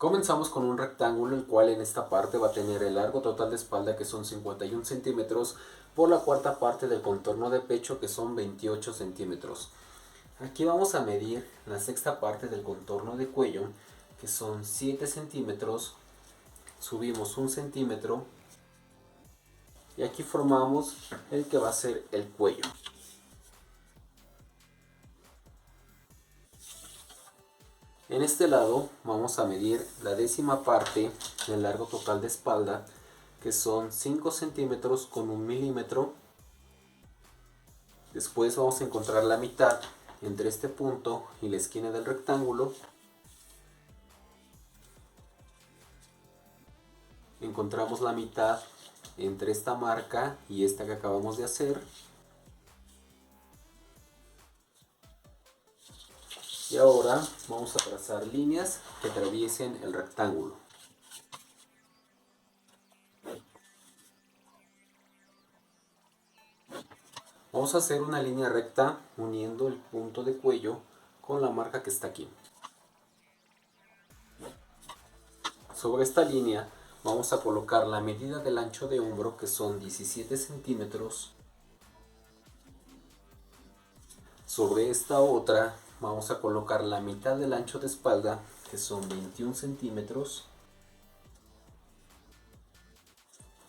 Comenzamos con un rectángulo, el cual en esta parte va a tener el largo total de espalda, que son 51 centímetros, por la cuarta parte del contorno de pecho, que son 28 centímetros. Aquí vamos a medir la sexta parte del contorno de cuello, que son 7 centímetros, subimos 1 centímetro y aquí formamos el que va a ser el cuello. En este lado vamos a medir la décima parte del largo total de espalda, que son 5 centímetros con 1 milímetro. Después vamos a encontrar la mitad entre este punto y la esquina del rectángulo. Encontramos la mitad entre esta marca y esta que acabamos de hacer. Y ahora vamos a trazar líneas que atraviesen el rectángulo. Vamos a hacer una línea recta uniendo el punto de cuello con la marca que está aquí. Sobre esta línea vamos a colocar la medida del ancho de hombro, que son 17 centímetros. Sobre esta otra vamos a colocar la mitad del ancho de espalda, que son 21 centímetros.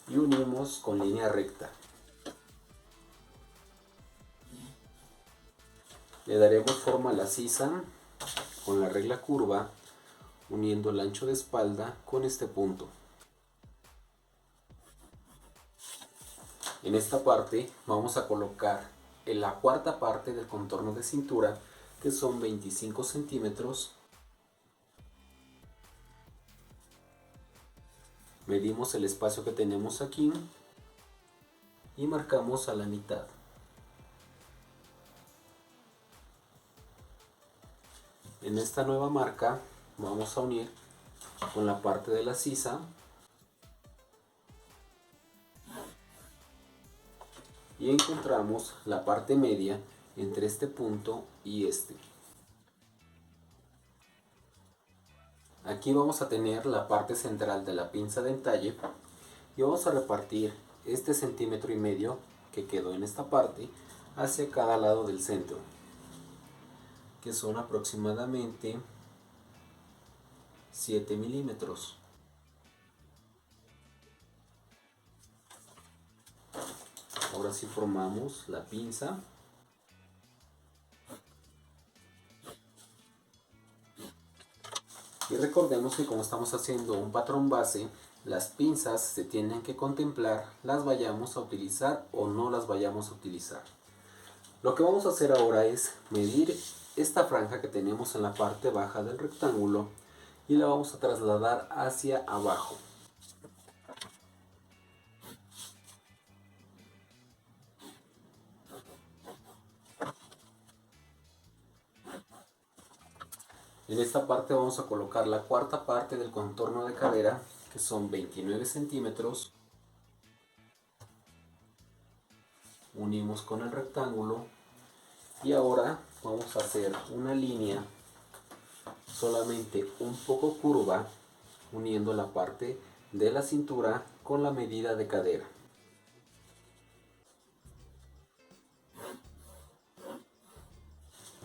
Y unimos con línea recta. Le daremos forma a la sisa con la regla curva, uniendo el ancho de espalda con este punto. En esta parte vamos a colocar en la cuarta parte del contorno de cintura, que son 25 centímetros. Medimos el espacio que tenemos aquí y marcamos a la mitad. En esta nueva marca vamos a unir con la parte de la sisa y encontramos la parte media entre este punto y este. Aquí vamos a tener la parte central de la pinza de entalle y vamos a repartir este centímetro y medio que quedó en esta parte hacia cada lado del centro, que son aproximadamente 7 milímetros. Ahora sí formamos la pinza. Y recordemos que como estamos haciendo un patrón base, las pinzas se tienen que contemplar, las vayamos a utilizar o no las vayamos a utilizar. Lo que vamos a hacer ahora es medir esta franja que tenemos en la parte baja del rectángulo y la vamos a trasladar hacia abajo. En esta parte vamos a colocar la cuarta parte del contorno de cadera, que son 29 centímetros. Unimos con el rectángulo y ahora vamos a hacer una línea solamente un poco curva, uniendo la parte de la cintura con la medida de cadera.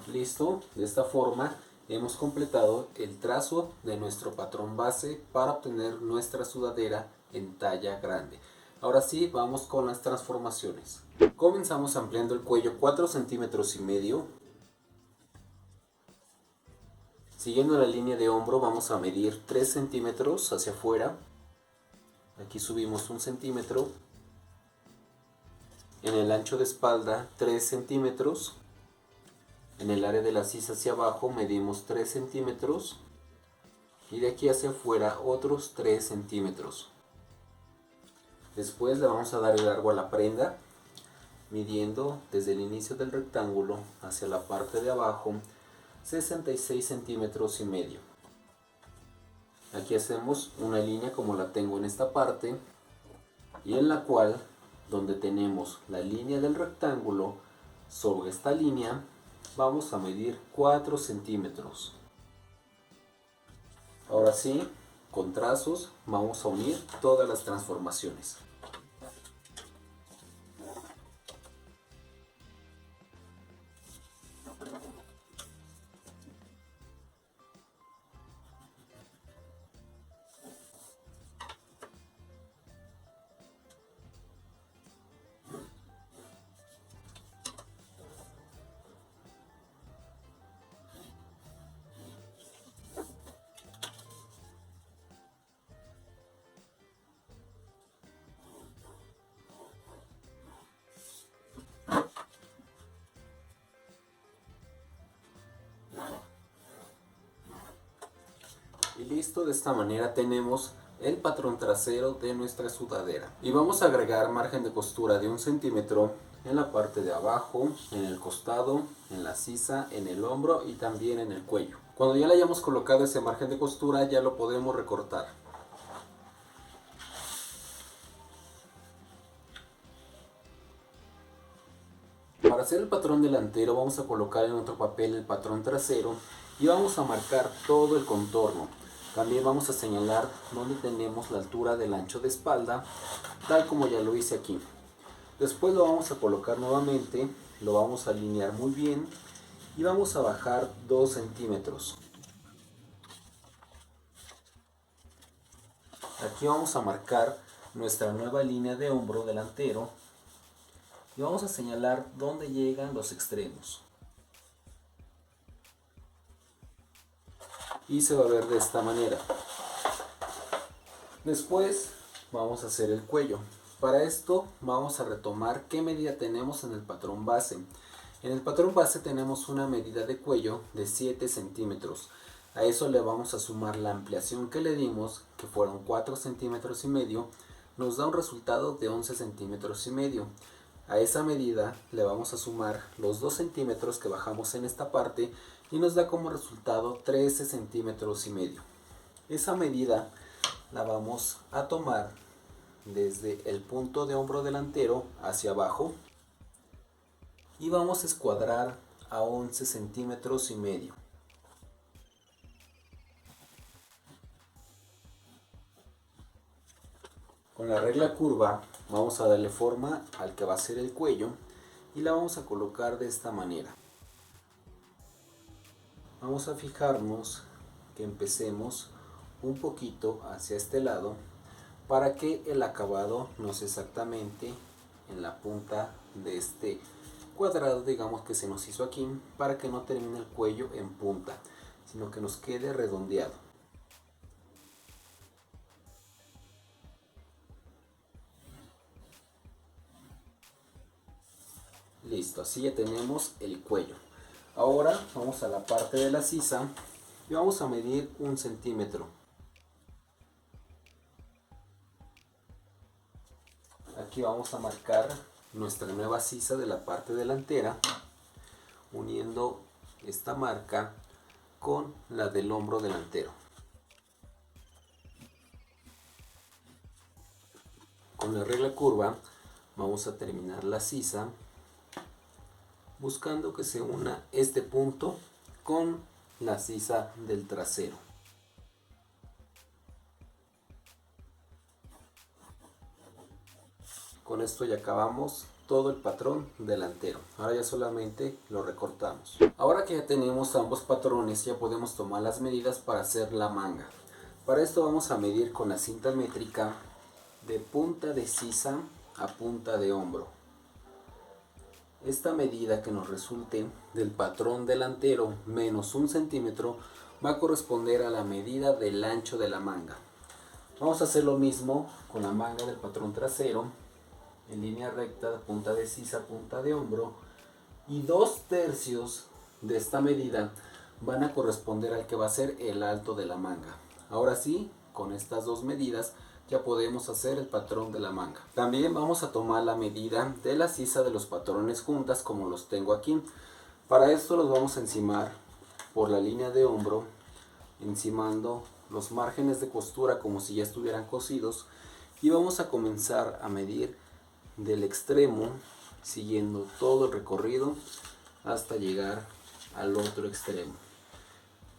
Listo, de esta forma hemos completado el trazo de nuestro patrón base para obtener nuestra sudadera en talla grande. Ahora sí, vamos con las transformaciones. Comenzamos ampliando el cuello 4 centímetros y medio. Siguiendo la línea de hombro vamos a medir 3 centímetros hacia afuera. Aquí subimos 1 centímetro. En el ancho de espalda 3 centímetros. En el área de la sisa hacia abajo medimos 3 centímetros. Y de aquí hacia afuera otros 3 centímetros. Después le vamos a dar el largo a la prenda, midiendo desde el inicio del rectángulo hacia la parte de abajo 66 centímetros y medio. Aquí hacemos una línea como la tengo en esta parte, y en la cual, donde tenemos la línea del rectángulo, sobre esta línea vamos a medir 4 centímetros. Ahora sí, con trazos vamos a unir todas las transformaciones. Y listo, de esta manera tenemos el patrón trasero de nuestra sudadera. Y vamos a agregar margen de costura de 1 centímetro en la parte de abajo, en el costado, en la sisa, en el hombro y también en el cuello. Cuando ya le hayamos colocado ese margen de costura ya lo podemos recortar. Para hacer el patrón delantero vamos a colocar en otro papel el patrón trasero y vamos a marcar todo el contorno. También vamos a señalar donde tenemos la altura del ancho de espalda, tal como ya lo hice aquí. Después lo vamos a colocar nuevamente, lo vamos a alinear muy bien y vamos a bajar 2 centímetros. Aquí vamos a marcar nuestra nueva línea de hombro delantero y vamos a señalar dónde llegan los extremos. Y se va a ver de esta manera. Después vamos a hacer el cuello. Para esto vamos a retomar qué medida tenemos en el patrón base. En el patrón base tenemos una medida de cuello de 7 centímetros. A eso le vamos a sumar la ampliación que le dimos, que fueron 4 centímetros y medio, nos da un resultado de 11 centímetros y medio. A esa medida le vamos a sumar los 2 centímetros que bajamos en esta parte y nos da como resultado 13 centímetros y medio. Esa medida la vamos a tomar desde el punto de hombro delantero hacia abajo y vamos a escuadrar a 11 centímetros y medio. Con la regla curva vamos a darle forma al que va a ser el cuello y la vamos a colocar de esta manera. Vamos a fijarnos que empecemos un poquito hacia este lado para que el acabado no sea exactamente en la punta de este cuadrado, digamos, que se nos hizo aquí, para que no termine el cuello en punta, sino que nos quede redondeado. Listo, así ya tenemos el cuello. Ahora vamos a la parte de la sisa y vamos a medir 1 centímetro. Aquí vamos a marcar nuestra nueva sisa de la parte delantera, uniendo esta marca con la del hombro delantero. Con la regla curva vamos a terminar la sisa buscando que se una este punto con la sisa del trasero. Con esto ya acabamos todo el patrón delantero. Ahora ya solamente lo recortamos. Ahora que ya tenemos ambos patrones, ya podemos tomar las medidas para hacer la manga. Para esto vamos a medir con la cinta métrica de punta de sisa a punta de hombro. Esta medida que nos resulte del patrón delantero menos 1 centímetro va a corresponder a la medida del ancho de la manga. Vamos a hacer lo mismo con la manga del patrón trasero, en línea recta, punta de sisa, punta de hombro, y 2/3 de esta medida van a corresponder al que va a ser el alto de la manga. Ahora sí, con estas dos medidas ya podemos hacer el patrón de la manga. También vamos a tomar la medida de la sisa de los patrones juntas, como los tengo aquí. Para esto los vamos a encimar por la línea de hombro, encimando los márgenes de costura como si ya estuvieran cosidos, y vamos a comenzar a medir del extremo, siguiendo todo el recorrido hasta llegar al otro extremo.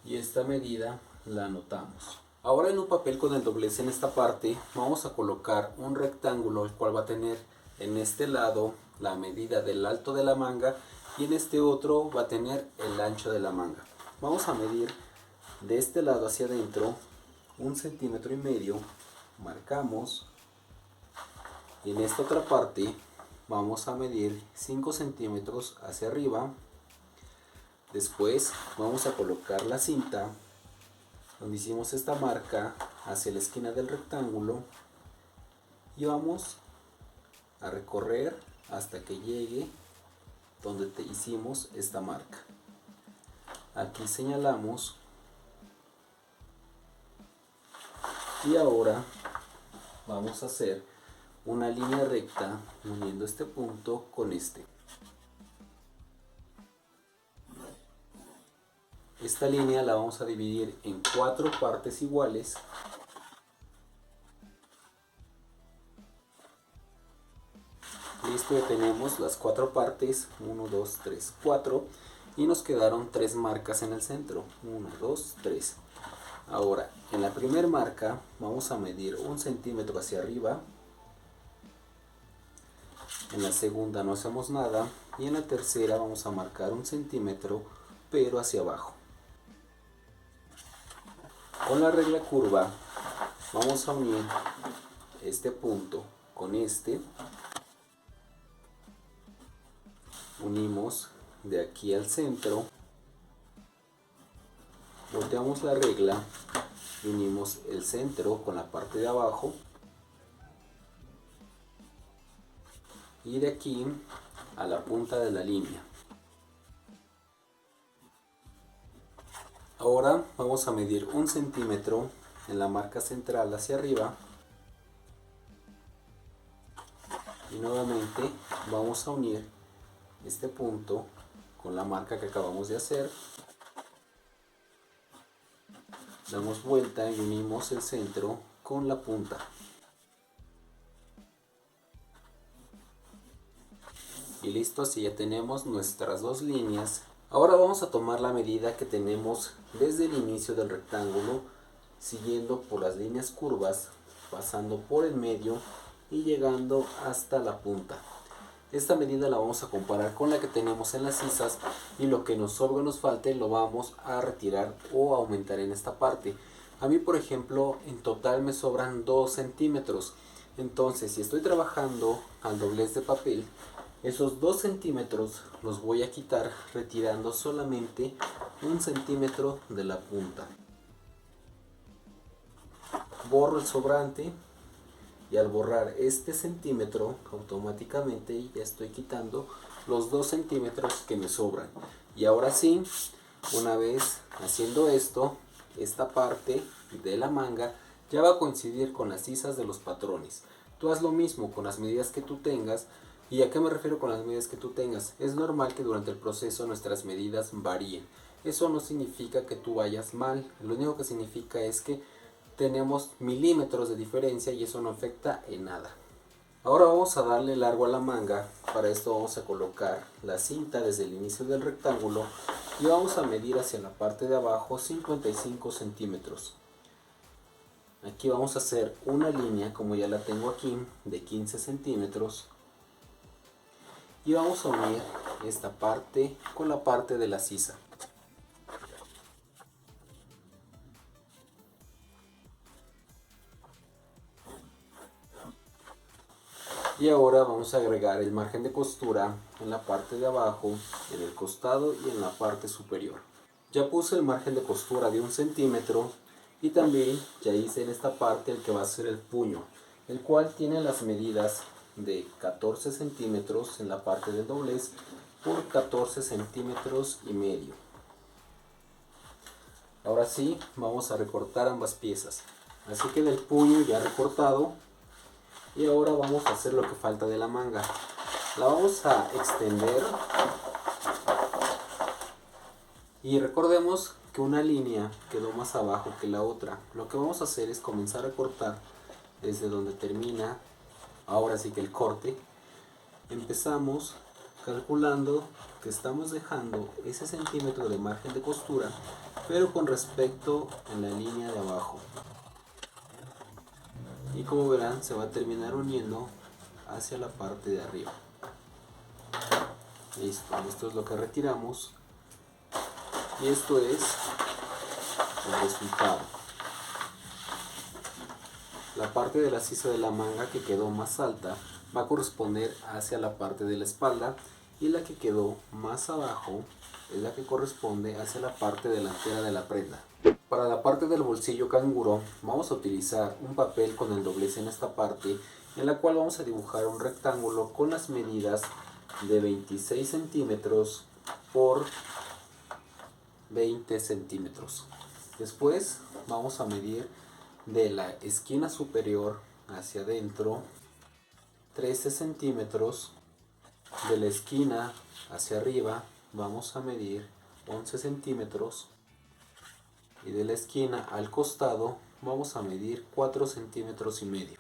Y esta medida la anotamos. Ahora en un papel con el doblez en esta parte vamos a colocar un rectángulo, el cual va a tener en este lado la medida del alto de la manga y en este otro va a tener el ancho de la manga. Vamos a medir de este lado hacia adentro 1,5 centímetros, marcamos, y en esta otra parte vamos a medir 5 centímetros hacia arriba. Después vamos a colocar la cinta donde hicimos esta marca hacia la esquina del rectángulo y vamos a recorrer hasta que llegue donde hicimos esta marca. Aquí señalamos y ahora vamos a hacer una línea recta uniendo este punto con este. Esta línea la vamos a dividir en 4 partes iguales. Listo, ya tenemos las 4 partes, 1, 2, 3, 4, y nos quedaron 3 marcas en el centro, 1, 2, 3. Ahora, en la primera marca vamos a medir 1 centímetro hacia arriba, en la segunda no hacemos nada, y en la tercera vamos a marcar 1 centímetro, pero hacia abajo. Con la regla curva vamos a unir este punto con este. Unimos de aquí al centro, volteamos la regla y unimos el centro con la parte de abajo, y de aquí a la punta de la línea. Ahora vamos a medir 1 centímetro en la marca central hacia arriba y nuevamente vamos a unir este punto con la marca que acabamos de hacer. Damos vuelta y unimos el centro con la punta. Y listo, así ya tenemos nuestras dos líneas. Ahora vamos a tomar la medida que tenemos desde el inicio del rectángulo, siguiendo por las líneas curvas, pasando por el medio y llegando hasta la punta. Esta medida la vamos a comparar con la que tenemos en las sisas y lo que nos sobra o nos falte lo vamos a retirar o aumentar en esta parte. A mí, por ejemplo, en total me sobran 2 centímetros. Entonces, si estoy trabajando al doblez de papel, esos 2 centímetros los voy a quitar retirando solamente 1 centímetro de la punta. Borro el sobrante. Y al borrar este centímetro, automáticamente ya estoy quitando los 2 centímetros que me sobran. Y ahora sí, una vez haciendo esto, esta parte de la manga ya va a coincidir con las sisas de los patrones. Tú haz lo mismo con las medidas que tú tengas. ¿Y a qué me refiero con las medidas que tú tengas? Es normal que durante el proceso nuestras medidas varíen. Eso no significa que tú vayas mal. Lo único que significa es que tenemos milímetros de diferencia y eso no afecta en nada. Ahora vamos a darle largo a la manga. Para esto vamos a colocar la cinta desde el inicio del rectángulo y vamos a medir hacia la parte de abajo 55 centímetros. Aquí vamos a hacer una línea, como ya la tengo aquí, de 15 centímetros y vamos a unir esta parte con la parte de la sisa. Y ahora vamos a agregar el margen de costura en la parte de abajo, en el costado y en la parte superior. Ya puse el margen de costura de 1 centímetro y también ya hice en esta parte el que va a ser el puño, el cual tiene las medidas de 14 centímetros en la parte del doblez por 14 centímetros y medio. Ahora sí, vamos a recortar ambas piezas. Así que del puño ya recortado. Y ahora vamos a hacer lo que falta de la manga. La vamos a extender. Y recordemos que una línea quedó más abajo que la otra. Lo que vamos a hacer es comenzar a cortar desde donde termina, ahora sí que el corte. Empezamos calculando que estamos dejando ese centímetro de margen de costura pero con respecto en la línea de abajo. Y como verán, se va a terminar uniendo hacia la parte de arriba. Listo, esto es lo que retiramos. Y esto es el resultado. La parte de la sisa de la manga que quedó más alta va a corresponder hacia la parte de la espalda, y la que quedó más abajo es la que corresponde hacia la parte delantera de la prenda. Para la parte del bolsillo canguro vamos a utilizar un papel con el doblez en esta parte, en la cual vamos a dibujar un rectángulo con las medidas de 26 centímetros por 20 centímetros. Después vamos a medir de la esquina superior hacia adentro 13 centímetros, de la esquina hacia arriba vamos a medir 11 centímetros y de la esquina al costado vamos a medir 4 centímetros y medio.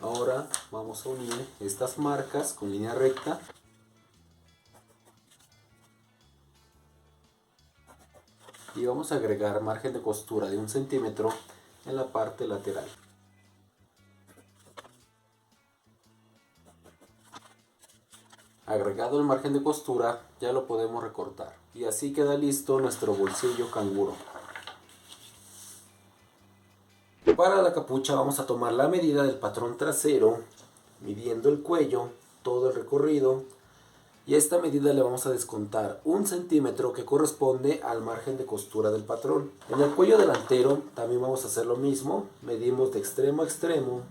Ahora vamos a unir estas marcas con línea recta y vamos a agregar margen de costura de 1 centímetro en la parte lateral. Agregado el margen de costura, ya lo podemos recortar. Y así queda listo nuestro bolsillo canguro. Para la capucha vamos a tomar la medida del patrón trasero, midiendo el cuello, todo el recorrido. Y a esta medida le vamos a descontar 1 centímetro que corresponde al margen de costura del patrón. En el cuello delantero también vamos a hacer lo mismo. Medimos de extremo a extremo.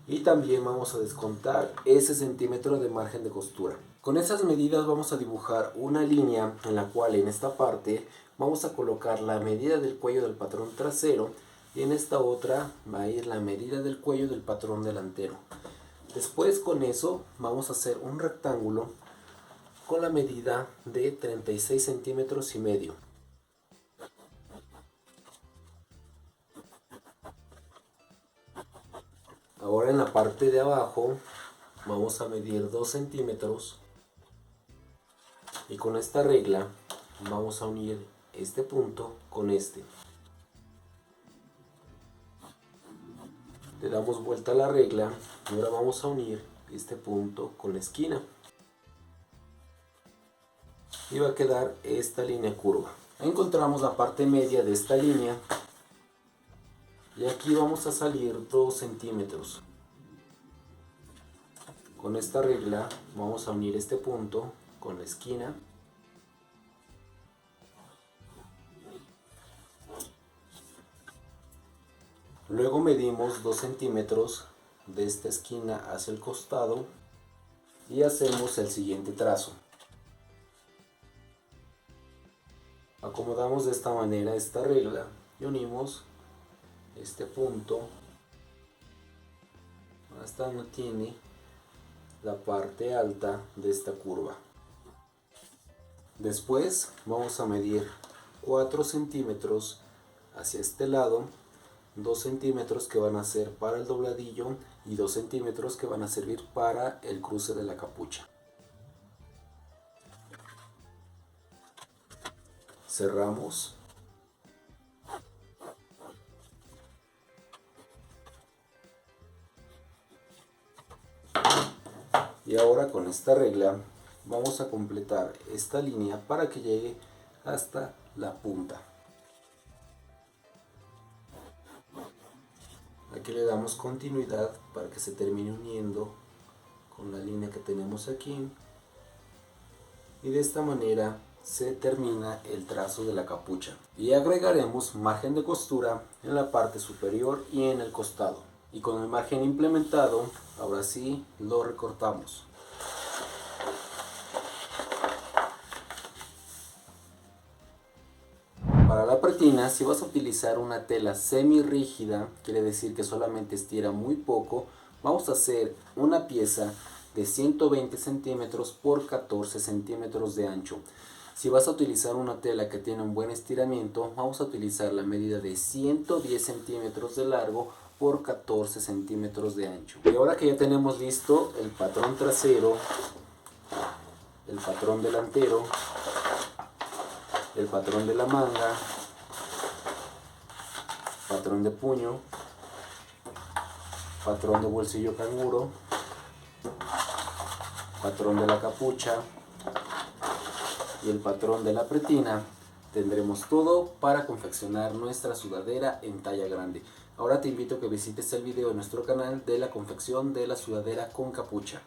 Y también vamos a descontar ese centímetro de margen de costura. Con esas medidas vamos a dibujar una línea en la cual en esta parte vamos a colocar la medida del cuello del patrón trasero y en esta otra va a ir la medida del cuello del patrón delantero. Después con eso vamos a hacer un rectángulo con la medida de 36 centímetros y medio. Ahora en la parte de abajo vamos a medir 2 centímetros y con esta regla vamos a unir este punto con este. Le damos vuelta a la regla y ahora vamos a unir este punto con la esquina. Y va a quedar esta línea curva. Encontramos la parte media de esta línea. Y aquí vamos a salir 2 centímetros. Con esta regla vamos a unir este punto con la esquina. Luego medimos 2 centímetros de esta esquina hacia el costado y hacemos el siguiente trazo. Acomodamos de esta manera esta regla y unimos este punto hasta donde tiene la parte alta de esta curva. Después vamos a medir 4 centímetros hacia este lado, 2 centímetros que van a ser para el dobladillo y 2 centímetros que van a servir para el cruce de la capucha. Cerramos. Y ahora con esta regla vamos a completar esta línea para que llegue hasta la punta. Aquí le damos continuidad para que se termine uniendo con la línea que tenemos aquí. Y de esta manera se termina el trazo de la capucha. Y agregaremos margen de costura en la parte superior y en el costado. Y con el margen implementado, ahora sí lo recortamos. Para la pretina, si vas a utilizar una tela semi rígida, quiere decir que solamente estira muy poco, vamos a hacer una pieza de 120 centímetros por 14 centímetros de ancho. Si vas a utilizar una tela que tiene un buen estiramiento, vamos a utilizar la medida de 110 centímetros de largo por 14 centímetros de ancho. Y ahora que ya tenemos listo el patrón trasero, el patrón delantero, el patrón de la manga patrón de puño, patrón de bolsillo canguro, patrón de la capucha y el patrón de la pretina. Tendremos todo para confeccionar nuestra sudadera en talla grande. Ahora te invito a que visites el video de nuestro canal de la confección de la sudadera con capucha.